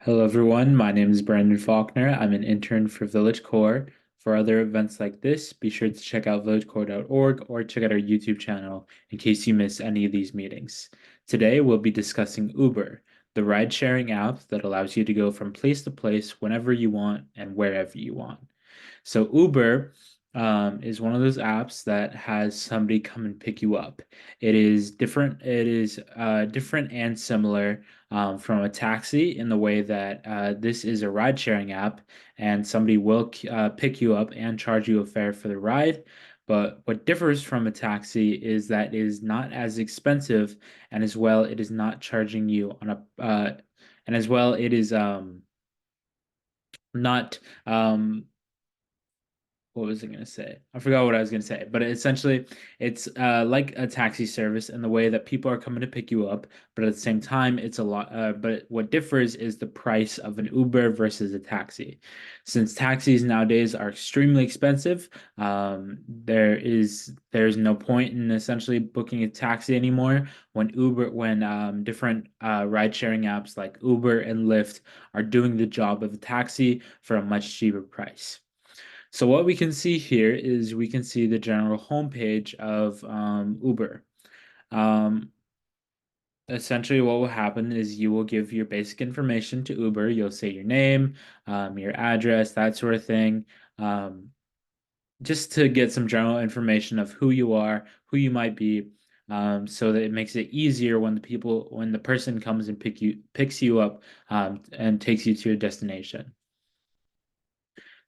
Hello, everyone. My name is Brandon Faulkner. I'm an intern for Village Core. For other events like this, be sure to check out villagecore.org or check out our YouTube channel in case you miss any of these meetings. Today, we'll be discussing Uber, the ride-sharing app that allows you to go from place to place whenever you want and wherever you want. So Uber is one of those apps that has somebody come and pick you up. It is different. It is different and similar from a taxi in the way that this is a ride-sharing app, and somebody will pick you up and charge you a fare for the ride. But what differs from a taxi is that it is not as expensive, and as well, it is not charging you on and as well, it is not what was I going to say? I forgot what I was going to say, but essentially, it's like a taxi service in the way that people are coming to pick you up, but at the same time, it's a lot. But what differs is the price of an Uber versus a taxi. Since taxis nowadays are extremely expensive, there's no point in essentially booking a taxi anymore when different ride sharing apps like Uber and Lyft are doing the job of a taxi for a much cheaper price. So what we can see here is we can see the general homepage of Uber. Um, Essentially, what will happen is you will give your basic information to Uber. You'll say your name, your address, that sort of thing, um, just to get some general information of who you are, who you might be, so that it makes it easier when the person comes and picks you up, and takes you to your destination.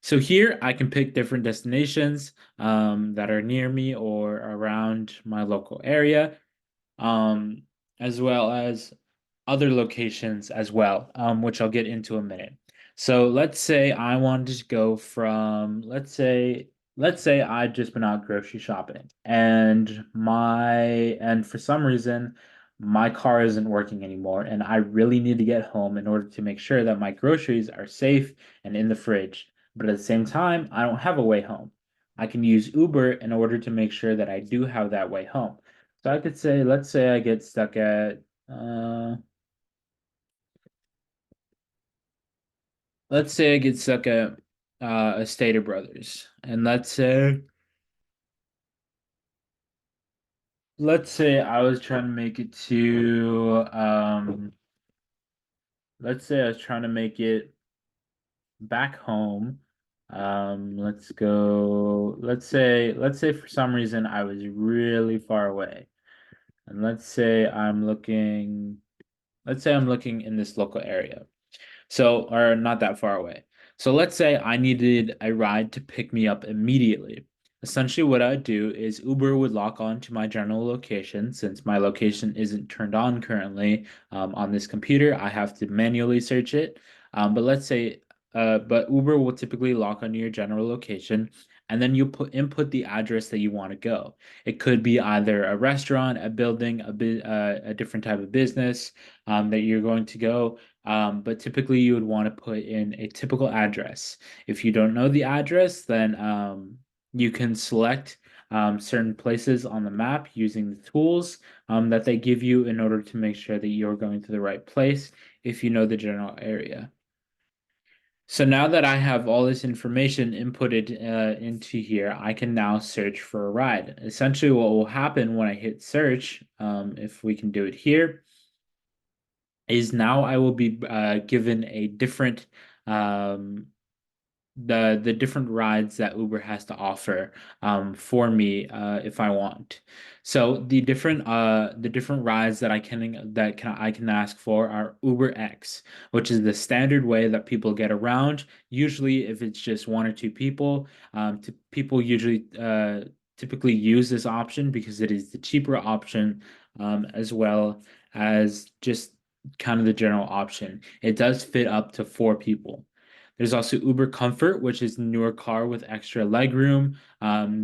So here I can pick different destinations that are near me or around my local area, um, as well as other locations as well, which I'll get into in a minute. So let's say I wanted to go from, let's say I've just been out grocery shopping and for some reason my car isn't working anymore and I really need to get home in order to make sure that my groceries are safe and in the fridge. But at the same time, I don't have a way home. I can use Uber in order to make sure that I do have that way home. So I could say, let's say I get stuck at let's say I get stuck at a Stater Brothers, and let's say I was trying to make it to let's say I was trying to make it back home. Let's say for some reason I was really far away, and let's say I'm looking in this local area. So, or not that far away. So let's say I needed a ride to pick me up immediately. Essentially, what I'd do is Uber would lock on to my general location. Since my location isn't turned on currently on this computer, I have to manually search it. But Uber will typically lock onto your general location, and then you input the address that you want to go. It could be either a restaurant, a building, a different type of business that you're going to go, but typically you would want to put in a typical address. If you don't know the address, then you can select certain places on the map using the tools that they give you in order to make sure that you're going to the right place if you know the general area. So now that I have all this information inputted into here, I can now search for a ride. Essentially, what will happen when I hit search, if we can do it here, is now I will be given a different um, the different rides that Uber has to offer for me if I want. So the different rides that I can ask for are Uber X, which is the standard way that people get around. Usually, if it's just one or two people, people usually typically use this option because it is the cheaper option, as well as just kind of the general option. It does fit up to four people. There's also Uber Comfort, which is a newer car with extra legroom.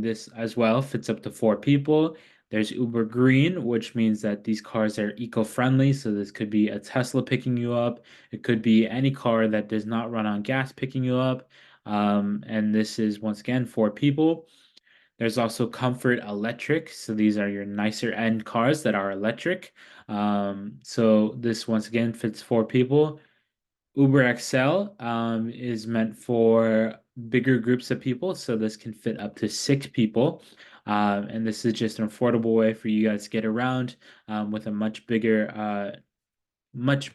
This as well fits up to four people. There's Uber Green, which means that these cars are eco-friendly. So this could be a Tesla picking you up. It could be any car that does not run on gas picking you up. And this is once again four people. There's also Comfort Electric. So these are your nicer end cars that are electric. So this once again fits four people. Uber XL is meant for bigger groups of people, so this can fit up to 6 people. And this is just an affordable way for you guys to get around with a much bigger, much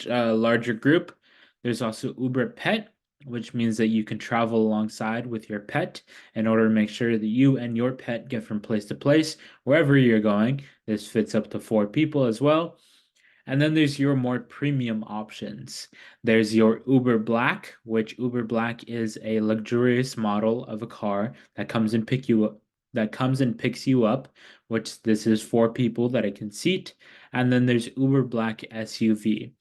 larger group. There's also Uber Pet, which means that you can travel alongside with your pet in order to make sure that you and your pet get from place to place wherever you're going. This fits up to 4 people as well. And then there's your more premium options. There's your Uber Black, which Uber Black is a luxurious model of a car that comes and picks you up, which this is 4 people that it can seat. And then there's Uber Black SUV,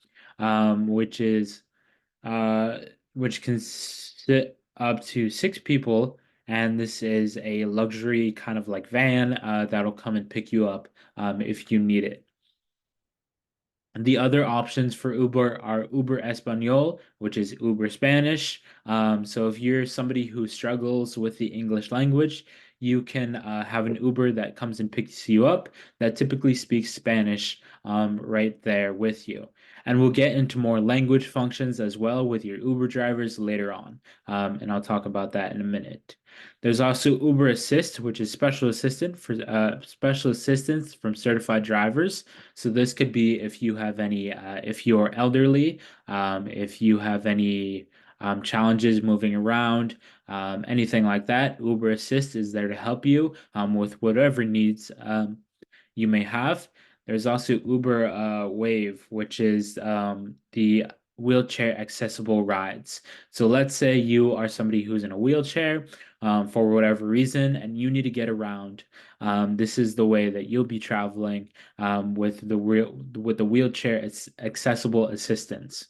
which is uh which can sit up to 6 people, and this is a luxury kind of like van that'll come and pick you up if you need it. The other options for Uber are Uber Espanol, which is Uber Spanish. So if you're somebody who struggles with the English language, you can have an Uber that comes and picks you up that typically speaks Spanish right there with you. And we'll get into more language functions as well with your Uber drivers later on. And I'll talk about that in a minute. There's also Uber Assist, which is special assistance from certified drivers. So this could be if you have any, if you're elderly, if you have any challenges moving around, anything like that. Uber Assist is there to help you with whatever needs you may have. There's also Uber Wave, which is the wheelchair accessible rides. So let's say you are somebody who's in a wheelchair for whatever reason, and you need to get around. This is the way that you'll be traveling with the wheelchair accessible assistance.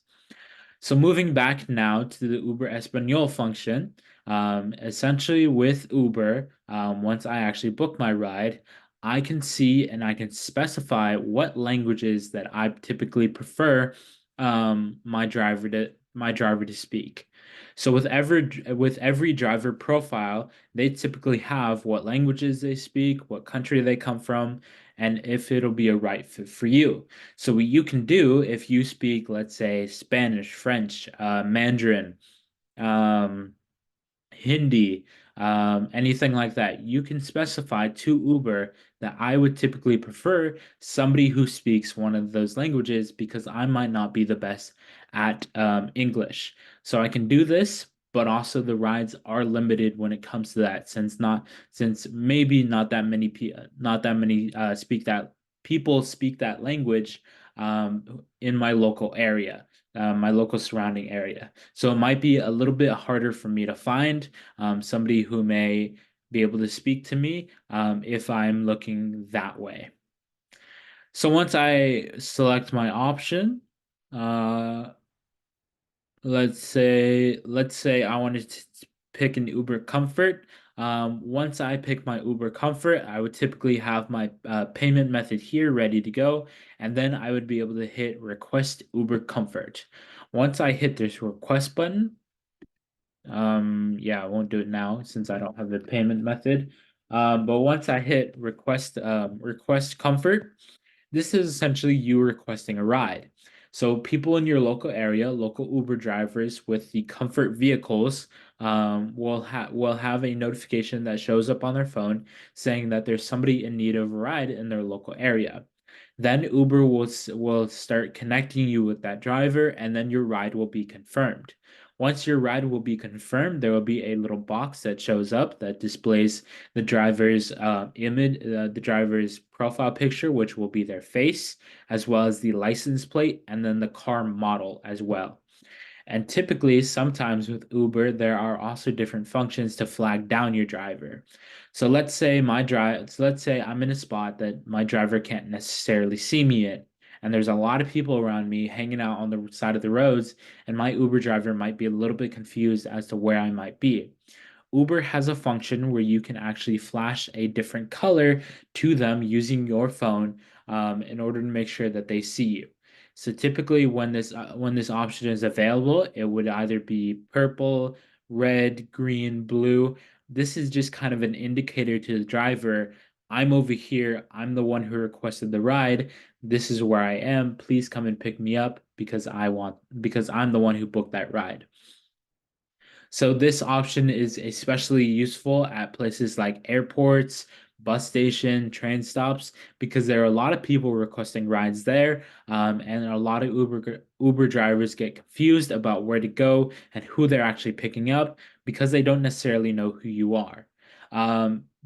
So moving back now to the Uber Espanol function, essentially with Uber, once I actually book my ride, I can see and I can specify what languages that I typically prefer my driver to speak. So with every driver profile, they typically have what languages they speak, what country they come from, and if it'll be a right fit for you. So what you can do if you speak, let's say, Spanish, French, Mandarin, um, Hindi, anything like that, you can specify to Uber that I would typically prefer somebody who speaks one of those languages because I might not be the best at English. So I can do this, but also the rides are limited when it comes to that, since maybe not that many speak that people speak that language in my local area, my local surrounding area. So it might be a little bit harder for me to find somebody who may be able to speak to me if I'm looking that way. So once I select my option, uh, let's say I wanted to pick an Uber Comfort. Once I pick my Uber Comfort, I would typically have my payment method here ready to go, and then I would be able to hit Request Uber Comfort. Once I hit this request button, yeah, I won't do it now since I don't have the payment method. But once I hit request comfort, this is essentially you requesting a ride. So people in your local area, local Uber drivers with the comfort vehicles, will have a notification that shows up on their phone saying that there's somebody in need of a ride in their local area. Then Uber will start connecting you with that driver, and then your ride will be confirmed. Once your ride will be confirmed, there will be a little box that shows up that displays the driver's image, the driver's profile picture, which will be their face, as well as the license plate, and then the car model as well. And typically, sometimes with Uber, there are also different functions to flag down your driver. So let's say I'm in a spot that my driver can't necessarily see me in, and there's a lot of people around me hanging out on the side of the roads, and my Uber driver might be a little bit confused as to where I might be. Uber has a function where you can actually flash a different color to them using your phone in order to make sure that they see you. So typically, when this option is available, it would either be purple, red, green, blue. This is just kind of an indicator to the driver I'm over here. I'm the one who requested the ride. This is where I am. Please come and pick me up because I'm the one who booked that ride. So this option is especially useful at places like airports, bus station, train stops, because there are a lot of people requesting rides there, and a lot of Uber drivers get confused about where to go and who they're actually picking up because they don't necessarily know who you are.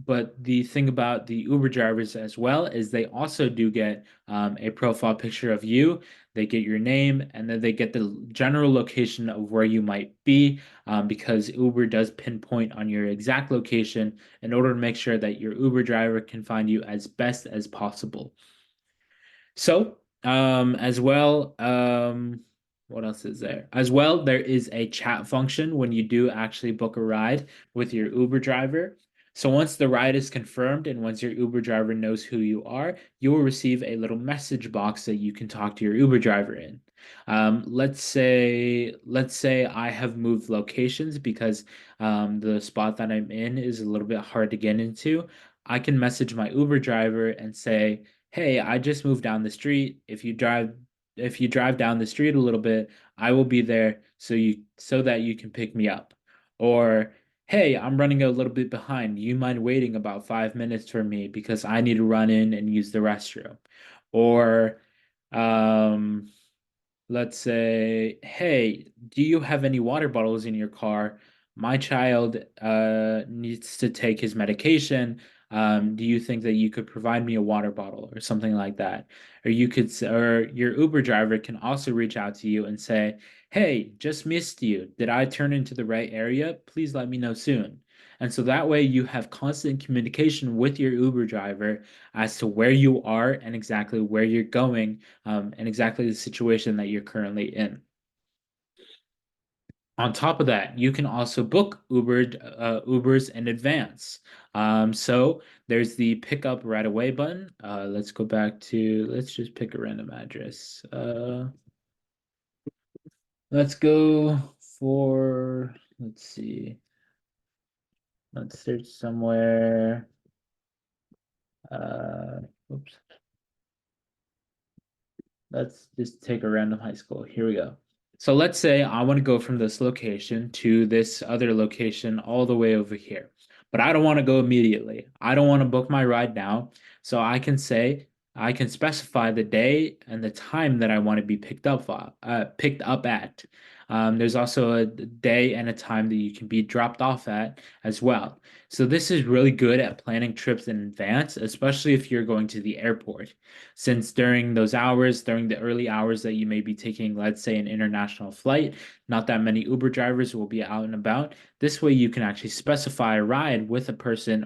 But the thing about the Uber drivers as well is they also do get a profile picture of you. They get your name, and then they get the general location of where you might be, because Uber does pinpoint on your exact location in order to make sure that your Uber driver can find you as best as possible. So, as well, what else is there? As well, there is a chat function when you do actually book a ride with your Uber driver. So once the ride is confirmed and once your Uber driver knows who you are, you will receive a little message box that you can talk to your Uber driver in. Let's say I have moved locations because the spot that I'm in is a little bit hard to get into. I can message my Uber driver and say, hey, I just moved down the street. If you drive down the street a little bit, I will be there so that you can pick me up. Or, hey, I'm running a little bit behind. You mind waiting about 5 minutes for me because I need to run in and use the restroom. Or um let's say, hey, do you have any water bottles in your car? My child needs to take his medication. Do you think that you could provide me a water bottle or something like that? Or your Uber driver can also reach out to you and say, hey, just missed you. Did I turn into the right area? Please let me know soon. And so that way you have constant communication with your Uber driver as to where you are and exactly where you're going, and exactly the situation that you're currently in. On top of that, you can also book Ubers in advance. So there's the pick up right away button. Let's just pick a random address. Let's go let's see, let's search somewhere. Uh, oops. Let's just take a random high school. Here we go. So let's say I want to go from this location to this other location all the way over here. But I don't want to go immediately. I don't want to book my ride now. So I can specify the day and the time that I want to be picked up at. There's also a day and a time that you can be dropped off at as well. So this is really good at planning trips in advance, especially if you're going to the airport, since during the early hours that you may be taking, let's say, an international flight, not that many Uber drivers will be out and about. This way, you can actually specify a ride with a person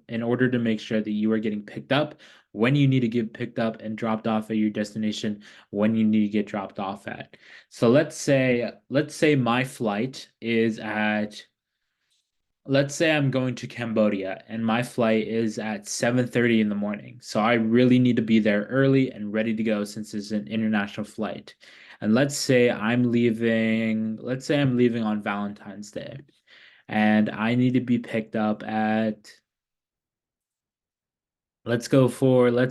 in order to make sure that you are getting picked up when you need to get picked up and dropped off at your destination when you need to get dropped off at. So let's say my flight is at let's say I'm going to Cambodia and my flight is at 7:30 in the morning. So I really need to be there early and ready to go since it's an international flight. And let's say I'm leaving on Valentine's Day and I need to be picked up at let's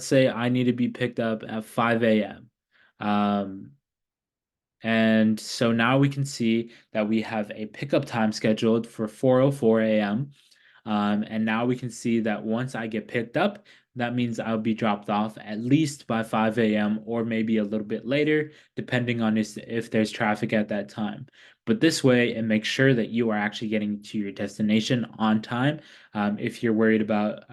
say I need to be picked up at 5 a.m. Um, and so now we can see that we have a pickup time scheduled for 4:04 a.m. And now we can see that once I get picked up, that means I'll be dropped off at least by 5 a.m. or maybe a little bit later, depending on if there's traffic at that time. But this way, it makes sure that you are actually getting to your destination on time. If you're worried about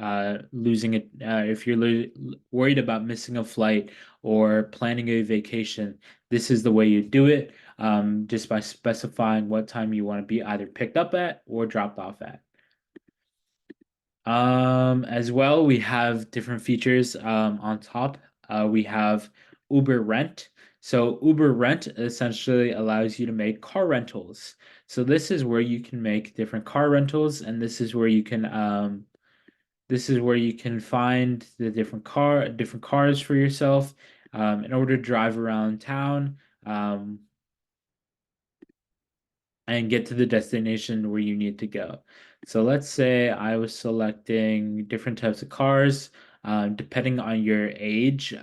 losing it, if you're worried about missing a flight or planning a vacation, this is the way you do it, just by specifying what time you want to be either picked up at or dropped off at. As well, we have different features on top. We have Uber Rent. So Uber Rent essentially allows you to make car rentals. So this is where you can make different car rentals, and this is where you can find the different cars for yourself, in order to drive around town, and get to the destination where you need to go. So let's say I was selecting different types of cars, depending on your age.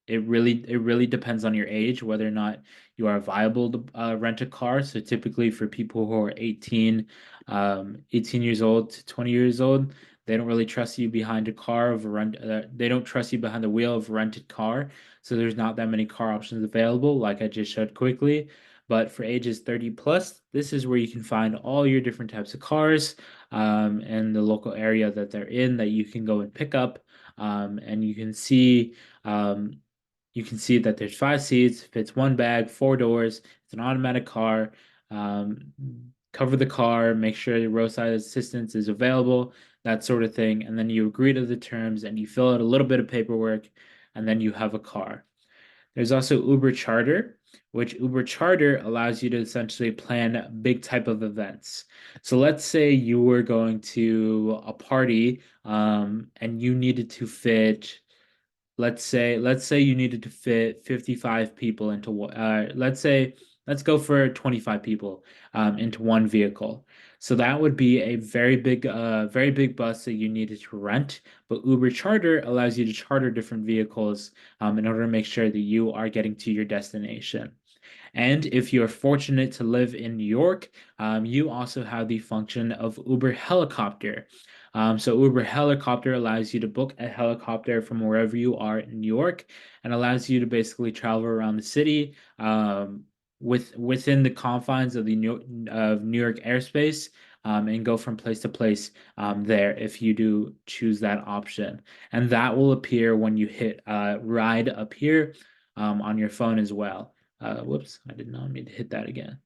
It really depends on your age whether or not you are viable to rent a car. So typically for people who are 18 years old to 20 years old, they don't really trust you behind a car of a rent. They don't trust you behind the wheel of a rented car. So there's not that many car options available, like I just showed quickly. But for ages 30 plus, this is where you can find all your different types of cars and the local area that they're in that you can go and pick up. And um, you can see that there's 5 seats, fits one bag, 4 doors. It's an automatic car. Um, Cover the car, make sure the roadside assistance is available, that sort of thing. And then you agree to the terms and you fill out a little bit of paperwork, and then you have a car. There's also Uber Charter, which Uber Charter allows you to essentially plan big type of events. So let's say you were going to a party, and you needed to fit, let's say you needed to fit 55 people into let's go for 25 people into one vehicle. So that would be a very big bus that you needed to rent. But Uber Charter allows you to charter different vehicles in order to make sure that you are getting to your destination. And if you're fortunate to live in New York, you also have the function of Uber Helicopter. So Uber Helicopter allows you to book a helicopter from wherever you are in New York and allows you to basically travel around the city within the confines of New York airspace, and go from place to place there if you do choose that option. And that will appear when you hit ride up here on your phone as well. Whoops, I did not mean to hit that again.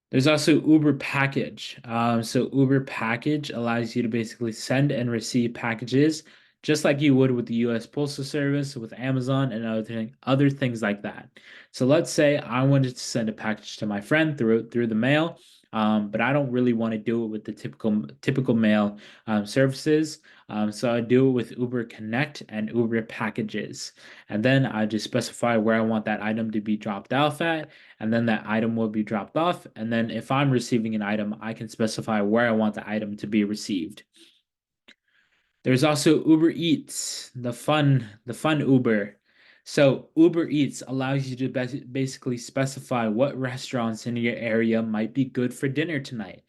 There's also Uber Package. So Uber Package allows you to basically send and receive packages just like you would with the US Postal Service, with Amazon, and other things like that. So let's say I wanted to send a package to my friend through the mail, but I don't really want to do it with the typical mail services. So I do it with Uber Connect and Uber Packages, and then I just specify where I want that item to be dropped off at, and then that item will be dropped off. And then if I'm receiving an item, I can specify where I want the item to be received. There's also Uber Eats, the fun Uber. So Uber Eats allows you to basically specify what restaurants in your area might be good for dinner tonight.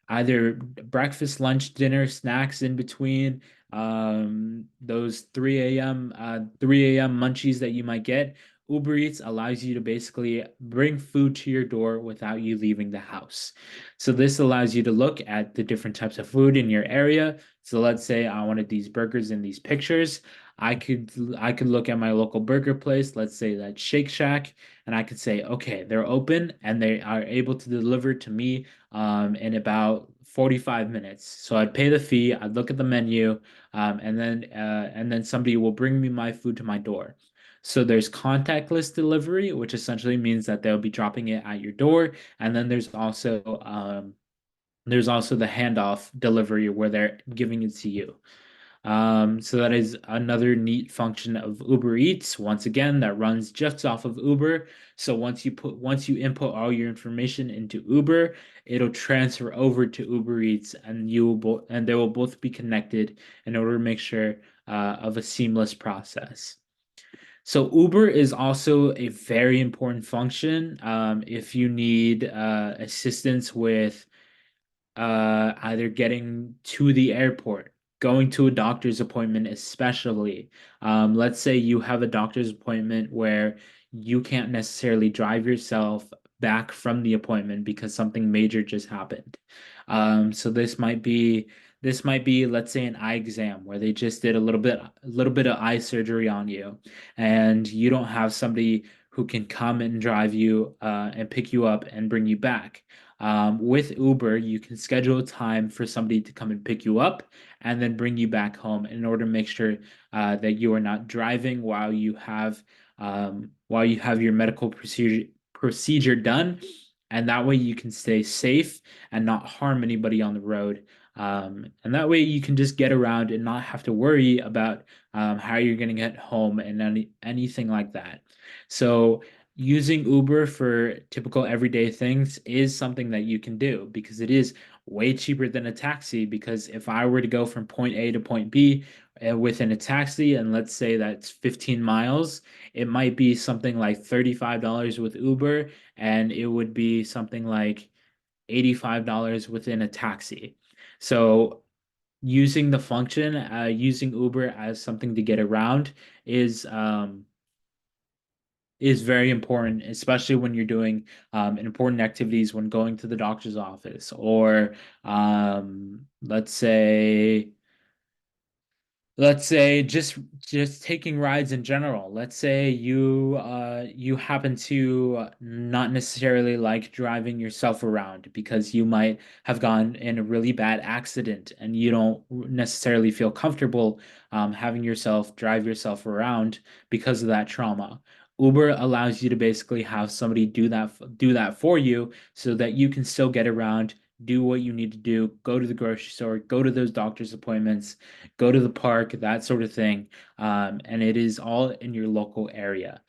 Either breakfast, lunch, dinner, snacks in between, those 3 a.m. munchies that you might get. Uber Eats allows you to basically bring food to your door without you leaving the house. So this allows you to look at the different types of food in your area. So let's say I wanted these burgers in these pictures. I could look at my local burger place, let's say that Shake Shack, and I could say, okay, they're open and they are able to deliver to me in about 45 minutes. So I'd pay the fee, I'd look at the menu, and then somebody will bring me my food to my door. So there's contactless delivery, which essentially means that they'll be dropping it at your door, and then there's also the handoff delivery where they're giving it to you. So that is another neat function of Uber Eats. Once again, that runs just off of Uber. So once you input all your information into Uber, it'll transfer over to Uber Eats, and they will both be connected in order to make sure of a seamless process. So Uber is also a very important function if you need assistance with either getting to the airport, going to a doctor's appointment, especially. Let's say you have a doctor's appointment where you can't necessarily drive yourself back from the appointment because something major just happened. So this might be, let's say, an eye exam where they just did a little bit of eye surgery on you, and you don't have somebody who can come and drive you and pick you up and bring you back. With Uber, you can schedule a time for somebody to come and pick you up and then bring you back home in order to make sure that you are not driving while you have your medical procedure done, and that way you can stay safe and not harm anybody on the road. And that way you can just get around and not have to worry about how you're going to get home and anything like that. So using Uber for typical everyday things is something that you can do because it is way cheaper than a taxi because if I were to go from point A to point B within a taxi, and let's say that's 15 miles, it might be something like $35 with Uber, and it would be something like $85 within a taxi. So using the function, using Uber as something to get around is um, is very important, especially when you're doing important activities when going to the doctor's office or let's say just taking rides in general. Let's say you happen to not necessarily like driving yourself around because you might have gone in a really bad accident and you don't necessarily feel comfortable having yourself drive yourself around because of that trauma. Uber allows you to basically have somebody do that for you so that you can still get around, do what you need to do, go to the grocery store, go to those doctor's appointments, go to the park, that sort of thing. And it is all in your local area,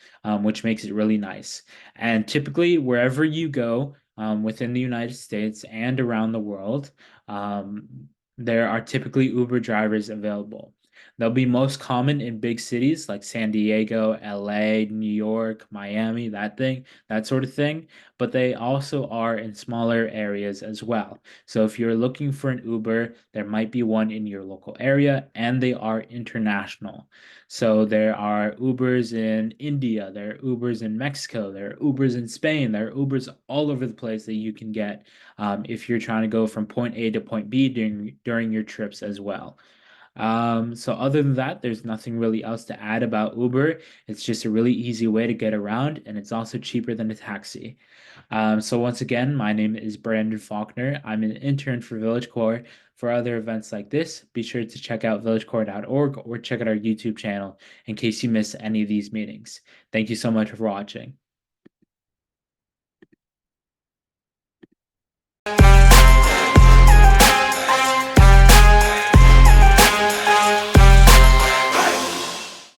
which makes it really nice. And typically, wherever you go within the United States and around the world, um, there are typically Uber drivers available. They'll be most common in big cities like San Diego, LA, New York, Miami, that sort of thing. But they also are in smaller areas as well. So if you're looking for an Uber, there might be one in your local area, and they are international. So there are Ubers in India, there are Ubers in Mexico, there are Ubers in Spain, there are Ubers all over the place that you can get if you're trying to go from point A to point B during your trips as well. So other than that, there's nothing really else to add about Uber. It's just a really easy way to get around, and it's also cheaper than a taxi. So once again, my name is Brandon Faulkner. I'm an intern for VillageCore. For other events like this, be sure to check out villagecore.org or check out our YouTube channel in case you miss any of these meetings. Thank you so much for watching.